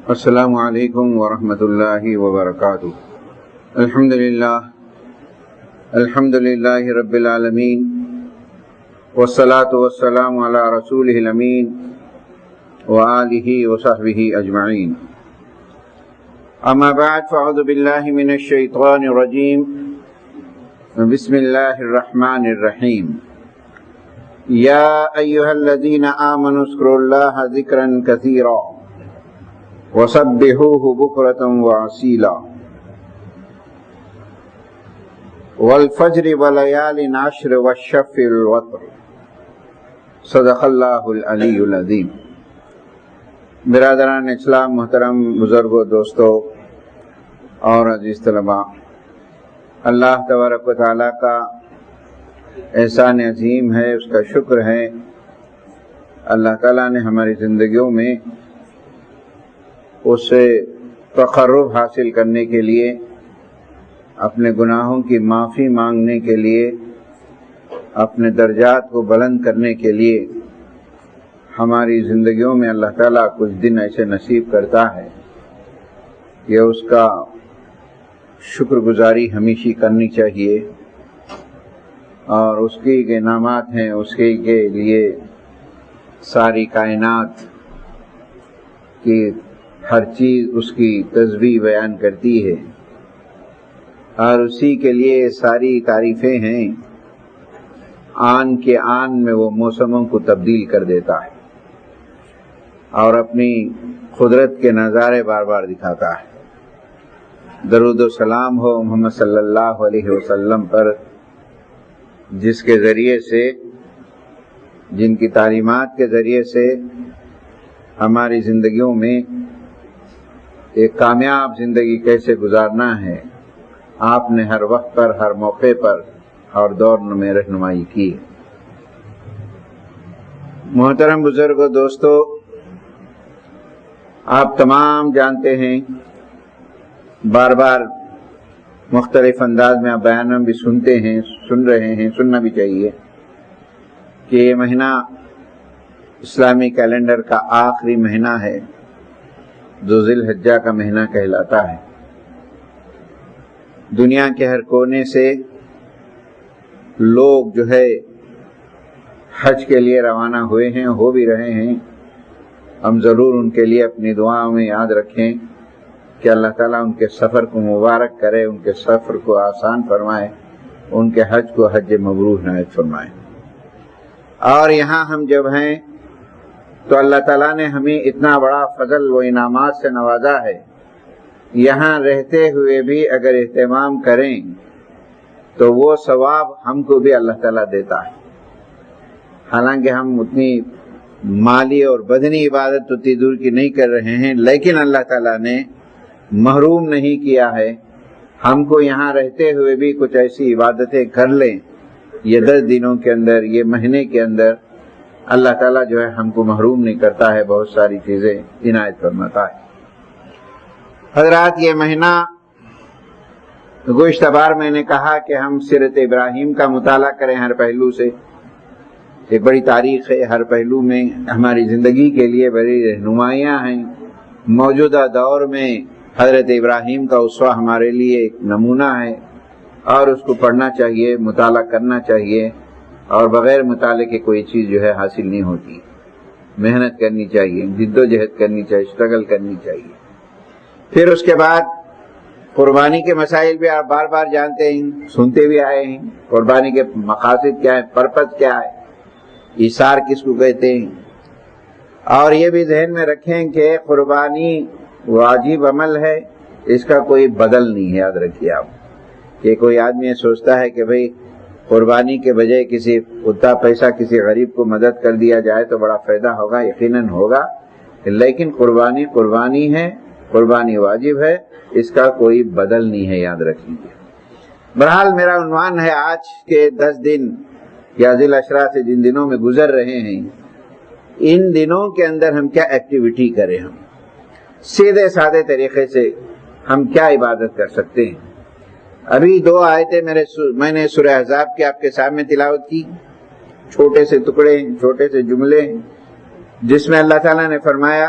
السلام علیکم ورحمۃ اللہ وبرکاتہ۔ الحمد للہ رب العالمین والصلاة والسلام علی رسولہ الامین وآلہ وصحبہ اجمعین۔ اما بعد فاعوذ باللہ من الشیطان الرجیم، بسم اللہ الرحمن الرحیم۔ یا ایہا الذین آمنوا اذکروا اللہ ذکرا کثیرا وسبحوہ بکرۃ وعصیلا والفجر ولیال عشر والشفع والوتر صدق اللہ العلی العظیم۔ برادران اسلام، محترم بزرگوں، دوستوں اور عزیز طلباء، اللہ تبارک و تعالیٰ کا احسان عظیم ہے، اس کا شکر ہے۔ اللہ تعالیٰ نے ہماری زندگیوں میں اس سے تقرب حاصل کرنے کے لیے، اپنے گناہوں کی معافی مانگنے کے لیے، اپنے درجات کو بلند کرنے کے لیے ہماری زندگیوں میں اللہ تعالیٰ کچھ دن ایسے نصیب کرتا ہے کہ اس کا شکر گزاری ہمیشہ کرنی چاہیے، اور اس کے انعامات ہیں، اس کے لیے ساری کائنات کی ہر چیز اس کی تسبیح بیان کرتی ہے، اور اسی کے لیے ساری تعریفیں ہیں۔ آن کے آن میں وہ موسموں کو تبدیل کر دیتا ہے اور اپنی قدرت کے نظارے بار بار دکھاتا ہے۔ درود و سلام ہو محمد صلی اللہ علیہ وسلم پر، جس کے ذریعے سے، جن کی تعلیمات کے ذریعے سے ہماری زندگیوں میں ایک کامیاب زندگی کیسے گزارنا ہے آپ نے ہر وقت پر، ہر موقع پر اور دور میں رہنمائی کی۔ محترم بزرگوں، دوستو، آپ تمام جانتے ہیں، بار بار مختلف انداز میں آپ بیان بھی سنتے ہیں، سن رہے ہیں، سننا بھی چاہیے کہ یہ مہینہ اسلامی کیلنڈر کا آخری مہینہ ہے، جو ذی الحجہ کا مہینہ کہلاتا ہے۔ دنیا کے ہر کونے سے لوگ جو ہے حج کے لیے روانہ ہوئے ہیں، ہو بھی رہے ہیں۔ ہم ضرور ان کے لیے اپنی دعاؤں میں یاد رکھیں کہ اللہ تعالیٰ ان کے سفر کو مبارک کرے، ان کے سفر کو آسان فرمائے، ان کے حج کو حج مبرور عنایت فرمائے۔ اور یہاں ہم جب ہیں تو اللہ تعالیٰ نے ہمیں اتنا بڑا فضل و انعامات سے نوازا ہے، یہاں رہتے ہوئے بھی اگر اہتمام کریں تو وہ ثواب ہم کو بھی اللہ تعالیٰ دیتا ہے۔ حالانکہ ہم اتنی مالی اور بدنی عبادت اتنی دور کی نہیں کر رہے ہیں، لیکن اللہ تعالیٰ نے محروم نہیں کیا ہے ہم کو یہاں رہتے ہوئے بھی کچھ ایسی عبادتیں کر لیں۔ یہ 10 دنوں کے اندر، یہ مہینے کے اندر اللہ تعالیٰ جو ہے ہم کو محروم نہیں کرتا ہے، بہت ساری چیزیں عنایت فرماتا ہے۔ حضرات، یہ مہینہ گزشتہ بار میں نے کہا کہ ہم سیرت ابراہیم کا مطالعہ کریں ہر پہلو سے۔ ایک بڑی تاریخ ہے، ہر پہلو میں ہماری زندگی کے لیے بڑی رہنمائیاں ہیں۔ موجودہ دور میں حضرت ابراہیم کا اسوہ ہمارے لیے ایک نمونہ ہے، اور اس کو پڑھنا چاہیے، مطالعہ کرنا چاہیے، اور بغیر مطالعے کے کوئی چیز جو ہے حاصل نہیں ہوتی۔ محنت کرنی چاہیے، جد و جہد کرنی چاہیے، اسٹرگل کرنی چاہیے۔ پھر اس کے بعد قربانی کے مسائل بھی آپ بار بار جانتے ہیں، سنتے بھی آئے ہیں۔ قربانی کے مقاصد کیا ہے، پرپس کیا ہے، ایثار کس کو کہتے ہیں۔ اور یہ بھی ذہن میں رکھیں کہ قربانی واجب عمل ہے، اس کا کوئی بدل نہیں ہے۔ یاد رکھیے آپ کہ کوئی آدمی سوچتا ہے کہ بھئی قربانی کے بجائے کسی اتنا پیسہ کسی غریب کو مدد کر دیا جائے تو بڑا فائدہ ہوگا، یقیناً ہوگا، لیکن قربانی ہے، قربانی واجب ہے، اس کا کوئی بدل نہیں ہے، یاد رکھیے۔ بہرحال میرا عنوان ہے آج کے 10 دن یا ذی العشرہ سے جن دنوں میں گزر رہے ہیں، ان دنوں کے اندر ہم کیا ایکٹیویٹی کریں، ہم سیدھے سادے طریقے سے ہم کیا عبادت کر سکتے ہیں۔ ابھی 2 آیتیں میں نے سورہ احزاب کے آپ کے سامنے تلاوت کی، چھوٹے سے ٹکڑے، چھوٹے سے جملے، جس میں اللہ تعالیٰ نے فرمایا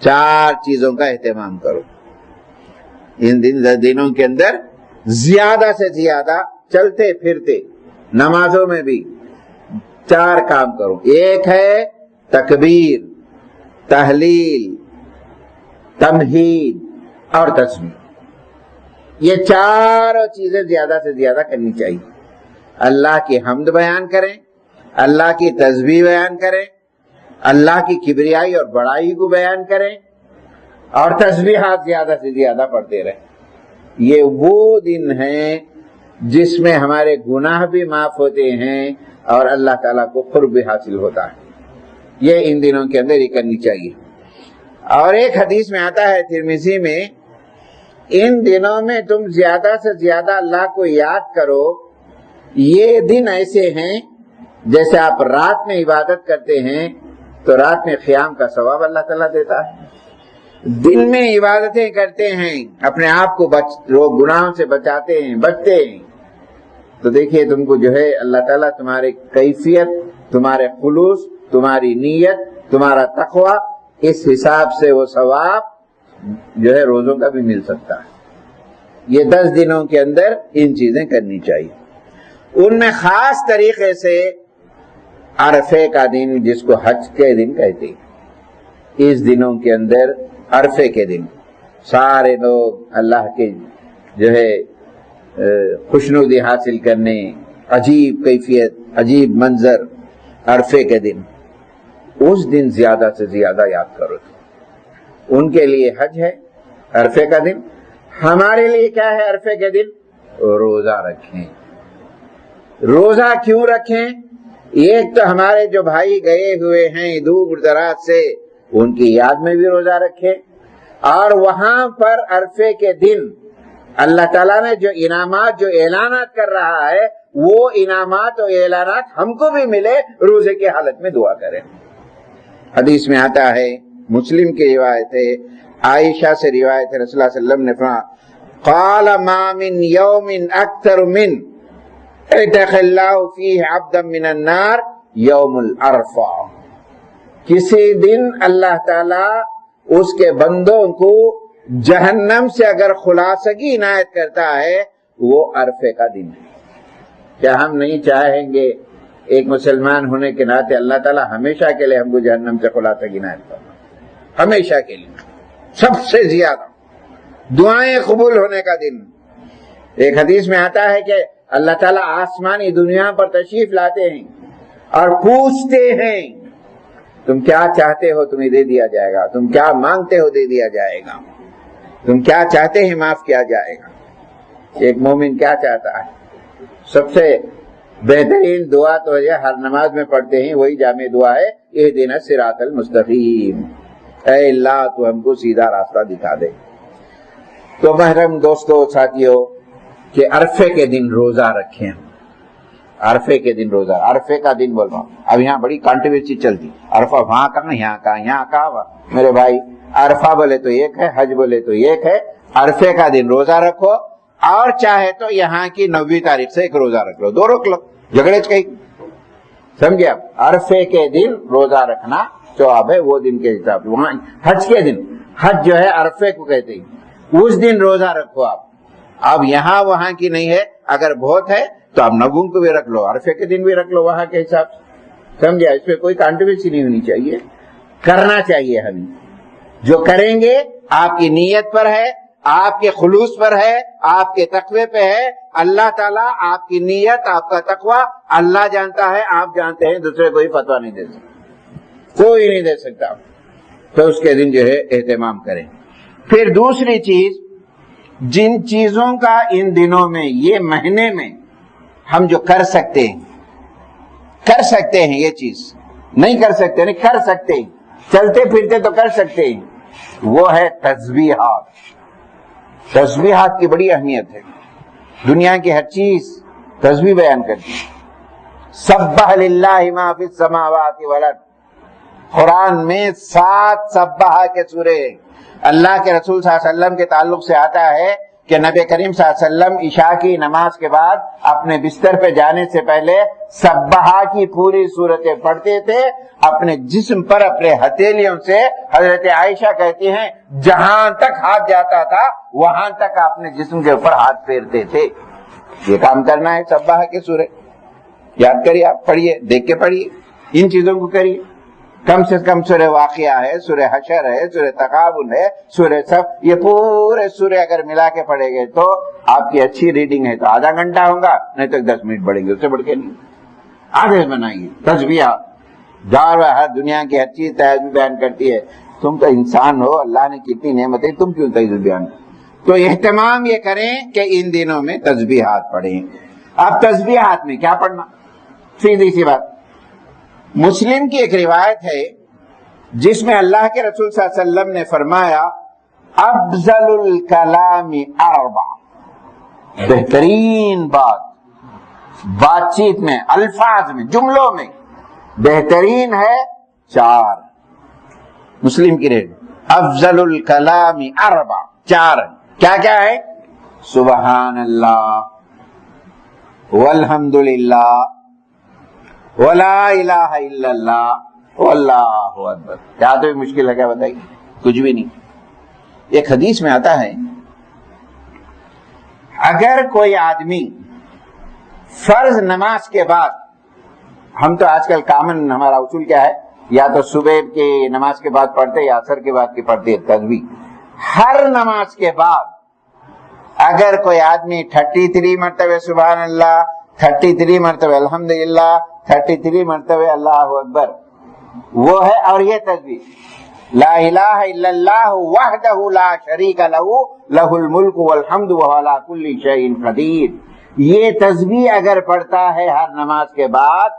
4 چیزوں کا اہتمام کرو ان دنوں کے اندر، زیادہ سے زیادہ چلتے پھرتے نمازوں میں بھی 4 کام کرو. ایک ہے تکبیر، تحلیل، تمہید اور تسبیح. یہ 4 چیزیں زیادہ سے زیادہ کرنی چاہیے. اللہ کی حمد بیان کریں، اللہ کی تسبیح بیان کریں، اللہ کی کبریائی اور بڑائی کو بیان کریں، اور تسبیحات زیادہ سے زیادہ پڑھتے رہیں. یہ وہ دن ہیں جس میں ہمارے گناہ بھی معاف ہوتے ہیں اور اللہ تعالیٰ کو قرب بھی حاصل ہوتا ہے. یہ ان دنوں کے اندر یہ کرنی چاہیے. اور ایک حدیث میں آتا ہے ترمذی میں، ان دنوں میں تم زیادہ سے زیادہ اللہ کو یاد کرو. یہ دن ایسے ہیں جیسے آپ رات میں عبادت کرتے ہیں تو رات میں قیام کا ثواب اللہ تعالیٰ دیتا ہے. دن میں عبادتیں کرتے ہیں، اپنے آپ کو گناہوں سے بچاتے ہیں، بچتے ہیں، تو دیکھیے تم کو جو ہے اللہ تعالیٰ تمہارے کیفیت، تمہارے خلوص، تمہاری نیت، تمہارا تقوی، اس حساب سے وہ ثواب جو ہے روزوں کا بھی مل سکتا ہے. یہ 10 دنوں کے اندر ان چیزیں کرنی چاہیے. ان میں خاص طریقے سے عرفے کا دن، جس کو حج کے دن کہتے ہیں، اس دنوں کے اندر عرفے کے دن سارے لوگ اللہ کے جو ہے خوشنودی حاصل کرنے، عجیب کیفیت، عجیب منظر عرفے کے دن، اس دن زیادہ سے زیادہ یاد کرو. ان کے لیے حج ہے عرفے کا دن، ہمارے لیے کیا ہے عرفے کے دن؟ روزہ رکھیں. روزہ کیوں رکھیں؟ ایک تو ہمارے جو بھائی گئے ہوئے ہیں دور دراز سے، ان کی یاد میں بھی روزہ رکھے، اور وہاں پر عرفے کے دن اللہ تعالیٰ نے جو انعامات، جو اعلانات کر رہا ہے، وہ انعامات و اعلانات ہم کو بھی ملے. روزے کی حالت میں دعا کریں. حدیث میں آتا ہے، مسلم کی روایت ہے، عائشہ سے روایت ہے، رسول اللہ صلی اللہ علیہ وسلم نے فرمایا، قال ما من یوم اکثر من اعتق اللہ فیہ عبدا من النار یوم العرفہ. کسی دن اللہ تعالیٰ اس کے بندوں کو جہنم سے اگر خلاصگی عنایت کرتا ہے، وہ عرفے کا دن ہے. کیا ہم نہیں چاہیں گے ایک مسلمان ہونے کے ناطے اللہ تعالیٰ ہمیشہ کے لیے ہم کو جہنم سے خلاصگی عنایت کرنا، ہمیشہ کے لیے، سب سے زیادہ دعائیں قبول ہونے کا دن. ایک حدیث میں آتا ہے کہ اللہ تعالیٰ آسمانی دنیا پر تشریف لاتے ہیں اور پوچھتے ہیں، تم کیا چاہتے ہو تمہیں دے دیا جائے گا، تم کیا مانگتے ہو دے دیا جائے گا، تم کیا چاہتے ہیں معاف کیا جائے گا. ایک مومن کیا چاہتا ہے؟ سب سے بہترین دعا تو یہ ہر نماز میں پڑھتے ہیں، وہی جامع دعا ہے، اہدنا الصراط المستقیم، اے اللہ تو ہم کو سیدھا راستہ دکھا دے. تو محترم دوستو، ساتھیو، کہ عرفے کے دن روزہ رکھیں. عرفے کے دن روزہ، عرفے کا دن بول رہا ہوں. اب یہاں بڑی کنٹروورسی چلتی، عرفہ وہاں کا یہاں کا، یہاں کا. میرے بھائی، عرفہ بولے تو ایک ہے، حج بولے تو ایک ہے. عرفے کا دن روزہ رکھو، اور چاہے تو یہاں کی 9ویں تاریخ سے ایک روزہ رکھ لو، 2 رکھ لو، جھگڑے کہیں. سمجھے آپ؟ عرفے کے دن روزہ رکھنا ثواب ہے، وہ دن کے حساب سے. وہاں حج کے دن، حج جو ہے عرفے کو کہتے ہیں، اس دن روزہ رکھو آپ. اب یہاں وہاں کی نہیں ہے، اگر بہت ہے تو آپ 9 کو بھی رکھ لو، عرفے کے دن بھی رکھ لو وہاں کے حساب سے. سمجھا؟ اس پہ کوئی کنٹروورسی نہیں ہونی چاہیے، کرنا چاہیے. ہمیں جو کریں گے آپ کی نیت پر ہے، آپ کے خلوص پر ہے، آپ کے تقوی پہ ہے. اللہ تعالیٰ آپ کی نیت، آپ کا تقوی اللہ جانتا ہے، آپ جانتے ہیں. دوسرے کوئی فتویٰ نہیں دے سکتا، کوئی نہیں دے سکتا. تو اس کے دن جو ہے اہتمام کریں. پھر دوسری چیز، جن چیزوں کا ان دنوں میں، یہ مہینے میں ہم جو کر سکتے ہیں، یہ چیز نہیں کر سکتے نہیں، کر سکتے ہیں، چلتے پھرتے تو کر سکتے ہیں، وہ ہے تسبیحات. تسبیحات کی بڑی اہمیت ہے. دنیا کی ہر چیز تسبیح بیان کرتی ہے. سبح للہ ما فی السماوات والارض، قرآن میں 7 سبح کے سورے. اللہ کے رسول صلی اللہ علیہ وسلم کے تعلق سے آتا ہے کہ نبی کریم صلی اللہ علیہ وسلم عشاء کی نماز کے بعد اپنے بستر پہ جانے سے پہلے سبحہ کی پوری صورتیں پڑھتے تھے اپنے جسم پر اپنے ہتھیلیوں سے. حضرت عائشہ کہتی ہیں جہاں تک ہاتھ جاتا تھا وہاں تک اپنے جسم کے اوپر ہاتھ پھیرتے تھے. یہ کام کرنا ہے سبحہ کی سورہ. یاد کریے, آپ پڑھیے, دیکھ کے پڑھیے, ان چیزوں کو کریے. کم سے کم سورہ واقعہ ہے, سورہ حشر ہے, سورہ تغابن ہے, سورہ صف, یہ پورے سورہ اگر ملا کے پڑھے گئے تو آپ کی اچھی ریڈنگ ہے تو آدھا گھنٹہ ہوگا, نہیں تو 10 منٹ پڑھیں گے, اس سے بڑھ کے نہیں. آدھے بنائیے تسبیحات. ہر دنیا کی ہر چیز تہذیب بیان کرتی ہے, تم تو انسان ہو, اللہ نے کتنی نعمتیں, تم کیوں تہذیب بیان. تو اہتمام یہ کریں کہ ان دنوں میں تسبیحات پڑھیں. اب تسبیحات میں کیا پڑھنا, سیدھی سی بات. مسلم کی ایک روایت ہے جس میں اللہ کے رسول صلی اللہ علیہ وسلم نے فرمایا افضل الکلام اربع, بہترین بات چیت میں, الفاظ میں, جملوں میں بہترین ہے 4. مسلم کی ریٹ افضل الکلام اربع, 4. کیا کیا ہے؟ سبحان اللہ والحمد للہ ولا الہ الا اللہ واللہ اکبر. کیا تو مشکل ہے کیا بتائیے؟ کچھ بھی نہیں. ایک حدیث میں آتا ہے اگر کوئی آدمی فرض نماز کے بعد, ہم تو آج کل کامن ہمارا اصول کیا ہے, یا تو صبح کی نماز کے بعد پڑھتے یا عصر کے بعد کی پڑھتے ہے تسبیح. ہر نماز کے بعد اگر کوئی آدمی 33 مرتبہ سبحان اللہ, 33 مرتبہ الحمدللہ, 33 مرتبہ اللہ اکبر, وہ ہے. اور یہ تسبیح لا الہ الا اللہ وحدہ لا شریک لہ لہ الملک والحمد وہو علی کل شیء قدیر. یہ تسبیح اگر پڑھتا ہے ہر نماز کے بعد,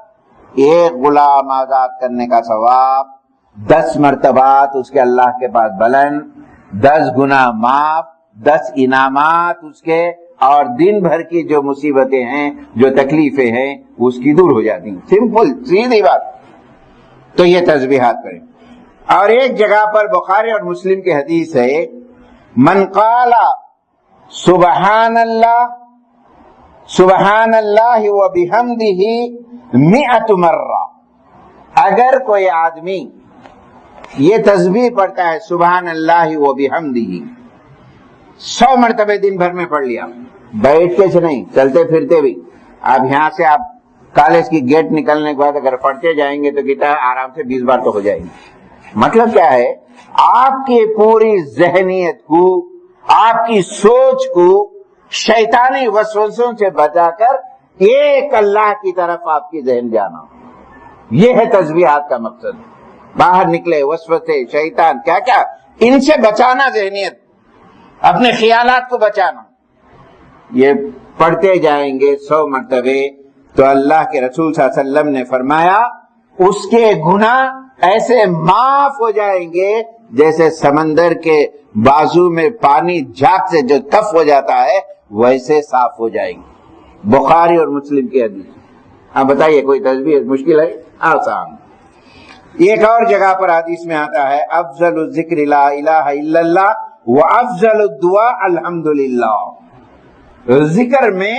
ایک غلام آزاد کرنے کا ثواب, 10 مرتبات اس کے اللہ کے پاس بلند, 10 گناہ معاف, 10 انعامات اس کے, اور دن بھر کی جو مصیبتیں ہیں, جو تکلیفیں ہیں, اس کی دور ہو جاتی ہیں. سمپل سیدھی بات. تو یہ تسبیحات کریں. اور ایک جگہ پر بخاری اور مسلم کی حدیث ہے من قال سبحان اللہ وبحمدہ 100 مرہ, اگر کوئی آدمی یہ تسبیح پڑھتا ہے سبحان اللہ وبحمدہ 100 مرتبہ دن بھر میں پڑھ لیا, بیٹھ کے سے نہیں, چلتے پھرتے بھی. اب یہاں سے آپ کالج کی گیٹ نکلنے کے بعد اگر پڑھتے جائیں گے تو کتنا آرام سے 20 بار تو ہو جائے گی. مطلب کیا ہے, آپ کی پوری ذہنیت کو, آپ کی سوچ کو شیطانی وسوسوں سے بچا کر ایک اللہ کی طرف آپ کی ذہن جانا, یہ ہے تسبیحات کا مقصد. باہر نکلے وسوسے, شیطان, کیا کیا, ان سے بچانا, ذہنیت, اپنے خیالات کو بچانا. یہ پڑھتے جائیں گے 100 مرتبے تو اللہ کے رسول صلی اللہ علیہ وسلم نے فرمایا اس کے گناہ ایسے معاف ہو جائیں گے جیسے سمندر کے بازو میں پانی جھاگ سے جو تف ہو جاتا ہے ویسے صاف ہو جائیں گے. بخاری اور مسلم کی حدیث. آپ بتائیے کوئی تسبیح مشکل ہے؟ آسان. ایک اور جگہ پر حدیث میں آتا ہے افضل الذکر لا الہ الا اللہ وافضل الدعاء الحمدللہ. ذکر میں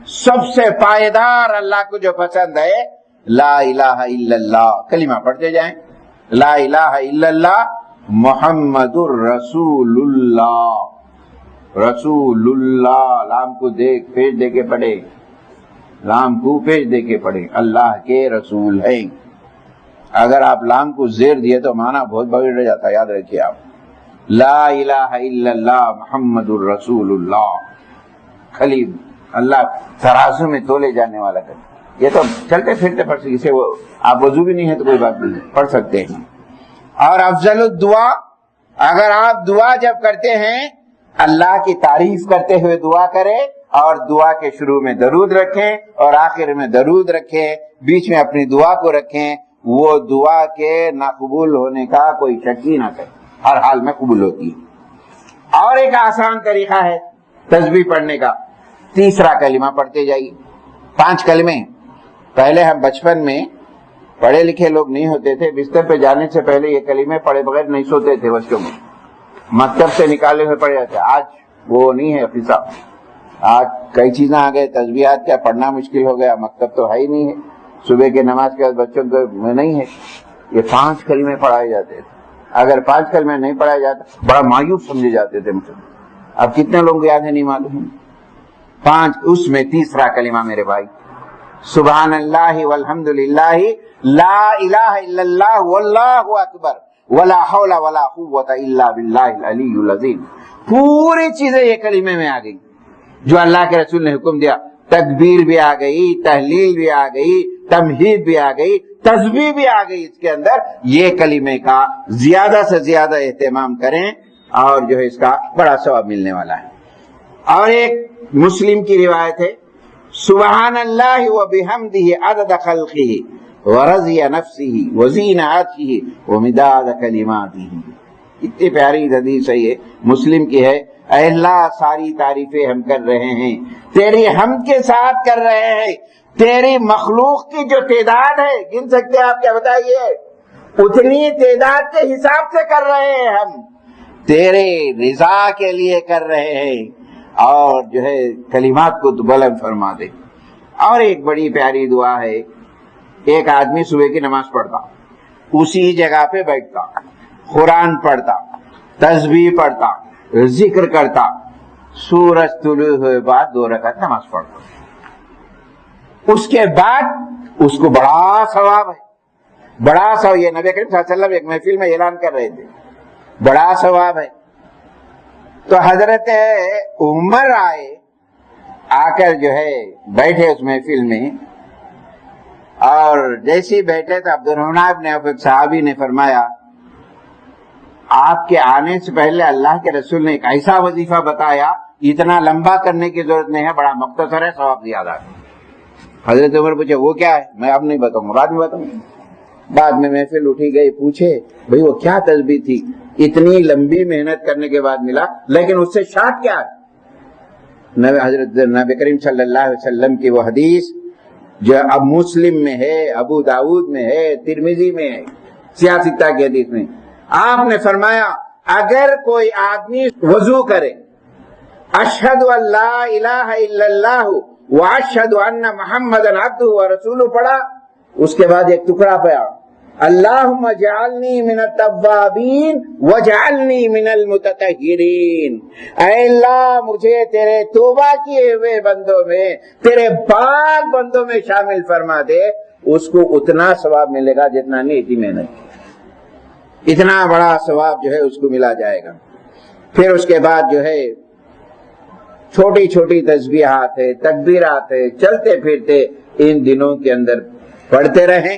سب سے پائیدار اللہ کو جو پسند ہے لا الہ الا اللہ, کلمہ پڑھتے جائیں, لا الہ الا اللہ محمد الرسول اللہ. رسول اللہ, لام کو دیکھ پیش دے کے پڑھے, لام کو پیش دے کے پڑھے, اللہ کے رسول ہیں. اگر آپ لام کو زیر دیے تو معنی بہت بگڑ جاتا ہے, یاد رکھیے آپ. لا الہ الا اللہ محمد الرسول اللہ, خلیل اللہ ترازو میں تولے جانے والا کر. یہ تو چلتے پھرتے پڑھ سکتے, اسے وہ آپ وضو بھی نہیں ہے تو کوئی بات نہیں, پڑھ سکتے ہیں. اور افضل الدعا, اگر آپ دعا جب کرتے ہیں اللہ کی تعریف کرتے ہوئے دعا کریں, اور دعا کے شروع میں درود رکھیں اور آخر میں درود رکھیں, بیچ میں اپنی دعا کو رکھیں, وہ دعا کے ناقبول ہونے کا کوئی شک ہی نہ کرے, ہر حال میں قبول ہوتی ہے. اور ایک آسان طریقہ ہے تسبیح پڑھنے کا, تیسرا کلمہ پڑھتے جائیے. 5 کلمے. پہلے ہم بچپن میں پڑھے لکھے لوگ نہیں ہوتے تھے, بستر پہ جانے سے پہلے یہ کلمے پڑھے بغیر نہیں سوتے تھے, بچوں میں مکتب سے نکالے ہوئے پڑے جاتے. آج وہ نہیں ہے حساب. آج کئی چیزیں آ گئے, تسبیحات کیا پڑھنا مشکل ہو گیا, مکتب تو ہے ہی نہیں ہے, صبح کے نماز کے بعد بچوں کو نہیں ہے. یہ 5 کلمے پڑھائے جاتے تھے, اگر 5 کلمے نہیں پڑھائے جاتے بڑا مایوس سمجھے جاتے تھے مجھے. اب کتنے لوگوں کو یاد ہے نہیں معلوم. 5, اس میں تیسرا کلمہ میرے بھائی, سبحان اللہ والحمد للہ لا الہ الا اللہ واللہ اکبر ولا حول ولا قوت الا باللہ العلی العظیم. پوری چیزیں یہ کلمے میں آ گئی جو اللہ کے رسول نے حکم دیا. تکبیر بھی آ گئی, تحلیل بھی آ گئی, تمہید بھی آ گئی, تسبیح بھی آ گئی اس کے اندر. یہ کلمے کا زیادہ سے زیادہ اہتمام کریں اور جو ہے اس کا بڑا ثواب ملنے والا ہے. اور ایک مسلم کی روایت ہے, سبحان اللہ وبحمدہ عدد خلقہ ورضی نفسہ وزین عرشہ ومداد کلماتہ. اتنی پیاری حدیث ہے, یہ مسلم کی ہے. اے اللہ ساری تعریفیں ہم کر رہے ہیں, تیری حمد کے ساتھ کر رہے ہیں. تیری مخلوق کی جو تعداد ہے, گن سکتے ہیں آپ, کیا بتائیے, اتنی تعداد کے حساب سے کر رہے ہیں ہم, تیرے رضا کے لیے کر رہے ہیں, اور جو ہے کلمات کو تو بلند فرما دے. اور ایک بڑی پیاری دعا ہے, ایک آدمی صبح کی نماز پڑھتا, اسی جگہ پہ بیٹھتا, قرآن پڑھتا, تسبیح پڑھتا, ذکر کرتا, سورج طلوع ہوئے بعد 2 رکعت نماز پڑھتا, اس کے بعد اس کو بڑا ثواب ہے, بڑا ثواب. یہ نبی کریم صلی اللہ علیہ وسلم ایک محفل میں اعلان کر رہے تھے, بڑا ثواب ہے. تو حضرت عمر آئے, آ کر جو ہے بیٹھے اس محفل میں, اور جیسے ہی بیٹھے تو عبد الرحمن ابن عوف ایک صحابی نے فرمایا, آپ کے آنے سے پہلے اللہ کے رسول نے ایک ایسا وظیفہ بتایا, اتنا لمبا کرنے کی ضرورت نہیں ہے, بڑا مختصر ہے, ثواب زیادہ ہے. حضرت عمر پوچھے وہ کیا ہے؟ میں اب نہیں بتاؤں گا, بعد میں بتاؤں گا. بعد میں محفل اٹھی گئی, پوچھے بھئی وہ کیا تسبیح تھی, اتنی لمبی محنت کرنے کے بعد ملا, لیکن اس سے شاٹ کیا ہے؟ حضرت نبی کریم صلی اللہ علیہ وسلم کی وہ حدیث جو اب مسلم میں ہے, ابو داؤد میں ہے, ترمذی میں ہے, سیاستہ کی حدیث میں, آپ نے فرمایا اگر کوئی آدمی وضو کرے, اشہد ان لا الہ الا اللہ واشہد ان محمد عبدہ ورسولہ پڑھا, اس کے بعد ایک ٹکڑا پڑا, اللہم اجعلنی من التوابین واجعلنی من المتطہرین. اے اللہ مجھے تیرے توبہ کیے ہوئے بندوں میں, تیرے پاک بندوں میں شامل فرما دے. اس کو اتنا ثواب ملے گا جتنا نہیں تھی محنت, اتنا بڑا ثواب جو ہے اس کو ملا جائے گا. پھر اس کے بعد جو ہے چھوٹی چھوٹی تسبیحات ہے, تکبیرات ہے, چلتے پھرتے ان دنوں کے اندر پڑھتے رہیں,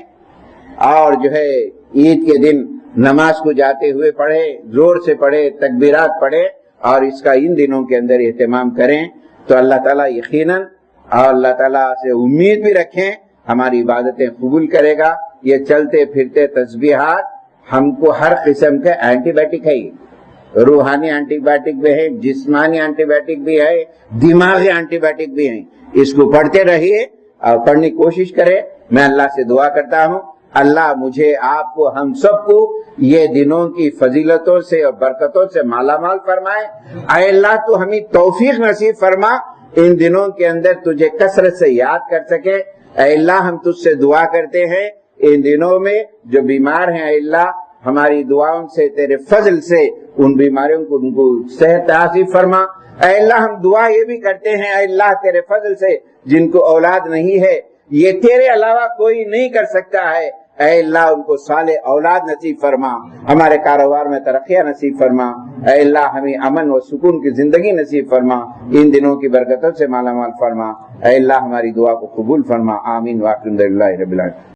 اور جو ہے عید کے دن نماز کو جاتے ہوئے پڑھے, زور سے پڑھے, تکبیرات پڑھے, اور اس کا ان دنوں کے اندر اہتمام کریں تو اللہ تعالیٰ یقیناً, اور اللہ تعالیٰ سے امید بھی رکھیں, ہماری عبادتیں قبول کرے گا. یہ چلتے پھرتے تسبیحات ہم کو ہر قسم کے اینٹی بائیوٹک ہے, روحانی اینٹی بائیوٹک بھی ہے, جسمانی اینٹی بائیوٹک بھی ہے, دماغی اینٹی بائیوٹک بھی ہے. اس کو پڑھتے رہیے اور پڑھنے کی کوشش کرے. میں اللہ سے دعا کرتا ہوں, اللہ مجھے, آپ کو, ہم سب کو یہ دنوں کی فضیلتوں سے اور برکتوں سے مالا مال فرمائے. اے اللہ تو ہمیں توفیق نصیب فرما, ان دنوں کے اندر تجھے کثرت سے یاد کر سکے. اے اللہ ہم تجھ سے دعا کرتے ہیں ان دنوں میں جو بیمار ہیں, اے اللہ ہماری دعاؤں سے, تیرے فضل سے ان بیماریوں کو, ان کو صحت نصیب فرما. اے اللہ ہم دعا یہ بھی کرتے ہیں, اے اللہ تیرے فضل سے جن کو اولاد نہیں ہے, یہ تیرے علاوہ کوئی نہیں کر سکتا ہے, اے اللہ ان کو صالح اولاد نصیب فرما, ہمارے کاروبار میں ترقیاں نصیب فرما. اے اللہ ہمیں امن و سکون کی زندگی نصیب فرما, ان دنوں کی برکتوں سے مالا مال فرما. اے اللہ ہماری دعا کو قبول فرما. آمین. واخر الحمد للہ رب العالمین.